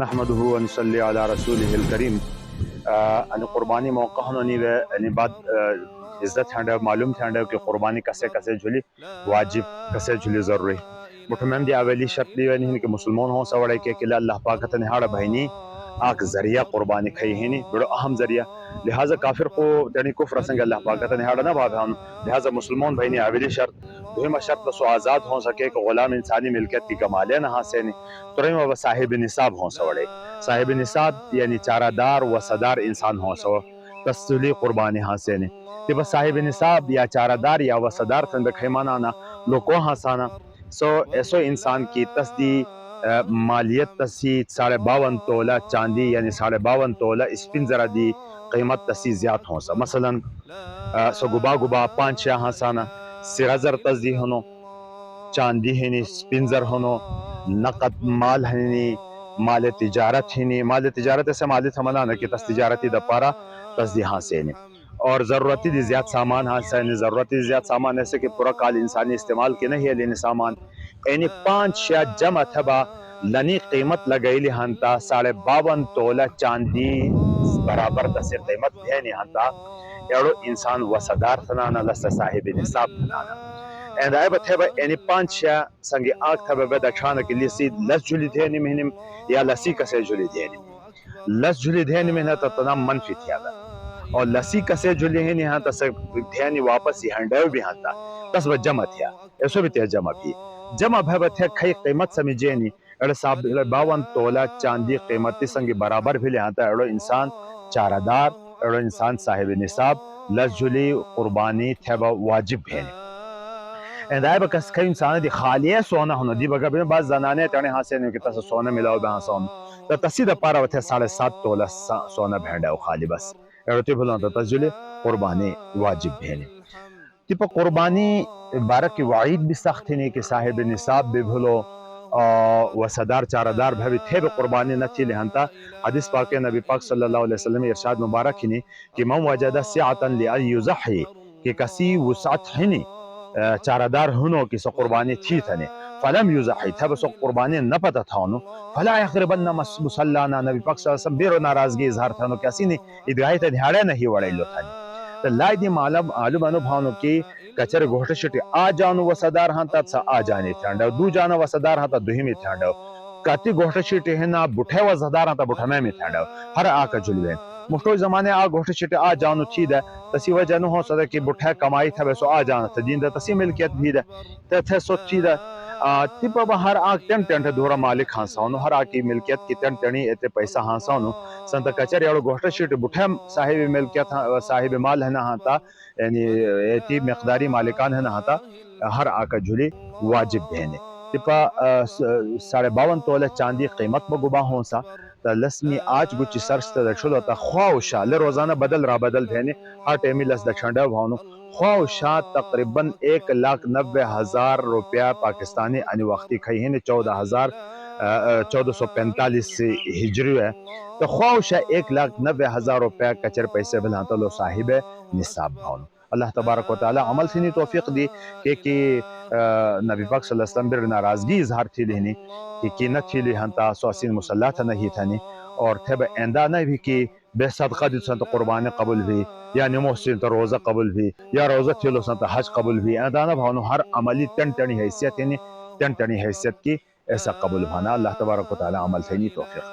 نحمده ونصلي على رسوله الكريم. ان قربانی موقع ہونی و یعنی بعد عزت ہنڈا معلوم تھنڈا کہ قربانی کسے کسے جھلی واجب کسے جھلی ضروری مٹھمم دی اولی شرط دی ونی کہ مسلمان ہوں سوڑے کہ اللہ پاک تے ہاڑ بہنی آک ذریعہ قربانی کھئی ہنی بڑو اہم ذریعہ لہذا کافر کو تنی کفر سنگ اللہ پاک تے ہاڑ نہ بابھان لہذا مسلمان بہنی اولی شرط دویمہ شرط سو آزاد ہوں سکے کہ غلام انسانی ملکیت کی کمالے نہ حاصل تریمہ و صاحب نصاب ہوں سوڑے صاحب نصاب یعنی چارہ دار و صدار انسان ہوں سو تسلی قربانی حاصل کہ بس صاحب نصاب یا چارہ دار یا وصدار تند خیمانانا لوکو ہاسانا سو ایسو انسان کی تصدی مالیت تسی 52.5 تولہ چاندی یعنی 52.5 تولہ اسپن ذرا دی قیمت تسی زیاد ہوں سا مثلا سو گبا 5 ہاسانا سرازر تصدی ہنو چاندی ہنی اسپنزر ہنو نقد مال ہنی مال تجارت ہنی مال تجارت ایسے مالی تھمنانا کہ تس تجارتی دا پارا تصدی حاصل اور ضرورتی دی زیاد سامان حاصل ضرورتی دی زیاد سامان ایسے کہ پورا کال انسانی استعمال کے نہیں ہے لینی سامان یعنی 5 جمع تھبا لنی قیمت لگئی ہنتا 52.5 تولہ چاندی برابر تسی قیمت دینی ہنتا ایڑو انسان وصدار تھنانا لسا صاحب نصاب تھنانا and I but have any punch sangi act have a chana ki lisi less juli dheni minim ya lasi ka se juli dheni less juli dheni mein ta tanam manfi thya اور لسی کسے جلی ہیں یہاں تا سے دھیانی واپس ہی ہنڈاو بھی ہانتا تس وہ جمع تھیا ایسو بھی تیا جمع بھی جمع بھا تھیا کھئی قیمت سمجھینی اڑ صاحب 52 تولہ چاندی قیمتی سنگی برابر بھی لہانتا اڑو انسان چارہ دار اڑو انسان صاحب نصاب لس جلی قربانی تھیا با واجب بھینی اندائی با کس کئی انسان دی خالیہ سونا ہونا دی بگا بھی بعض زنانے تیانے حاصل نہیں کہ تس سونا ملاو بھی حاصل تا تسی دا پارا وتھیا 7.5 تولہ سونا بھینڈا خالی بس ایڑوتی بھلوں تا تجلی قربانی واجب بھینی تیپا قربانی بارک کی وعید بھی سخت نہیں کہ صاحب نصاب بھی بھلو و صدار چارہ دار بھی تھے بھی قربانی نہ تھی لہنتا حدیث پاک نبی پاک صلی اللہ علیہ وسلم ارشاد مبارک ہی کہ من وجد سعتا لئن یزحی کہ کسی وسعت ہنی چارہ دار ہنو کسی قربانی تھی تھنے فلم یزحی تھا بس قربانی نہ پتا تھا انو فلا یقربن مسلانا نبی پاک صلی اللہ علیہ وسلم بیرو ناراضگی اظہار تھا انو کسی نے ادگاہی تا دھیاڑے نہیں وڑے لو تھا تو لائی دی معلوم انو بھانو کی کچر گوھٹ شٹی آ جانو وصدار ہانتا تسا آ جانی تھانڈو دو جانو وصدار ہانتا دوہی تھانڈو کاتی گوھٹ شٹی ہے نا بٹھے وصدار ہانتا بٹھا میں تھانڈو ہر آکا جلوین مفتوی زمانے آ گوھٹ شٹی آ جانو چھی دے تسی وجہ نو ہو سکتا کہ بٹھے کمائی تھا بیسو آ جانا تھا دین دے تسی ملکیت بھی دے تھے سو چھی دے تیپا با ہر آگ تین تین دورا مالک ہانساؤنو ہر آگ کی ملکیت کی تین تینی ایتے پیسہ ہانساؤنو سنتا کچر یاڑو گوھٹ شٹی بٹھے صاحب ملکیت صاحب مال ہے نا ہانتا یعنی ایتی مقداری مالکان ہے نا ہانتا ہر آکا جھلی واجب بہنے تیپا 52.5 تولہ چاندی قیمت با گبا ہوں سا تا لسمی آج گوچی سرشتا دکشلو تا خواہشا لے روزانہ بدل را بدل بہنے ہر ٹیمی لس دکشنڈا بھانو خواہشا تقریباً 1,90,000 روپیہ پاکستانی انی وقتی کھئی ہیں 1445 ہجری ہے تو خواہشا 1,90,000 روپیہ کچر پیسے بلانتا لو صاحب نصاب بھانو اللہ تبارک و تعالی عمل تھینی توفیق دی کہ نبی پاک صلی اللہ علیہ وسلم بر ناراضگی اظہار تھی لینی کہ نہ تھی لی ہنتا سواسین مسلح تھا نہیں تھانی اور تھے با ایندہ نہ بھی کہ بے صدقہ دی سنتا قربانی قبول بھی یا نمو سنتا روزہ قبول بھی یا روزہ تھیلو سنتا حج قبول بھی ایندہ نہ بھانو ہر عملی تن تنی حیثیت یعنی تن تنی حیثیت کی ایسا قبول بھانا اللہ تبارک و تعالی عمل تھینی توفیق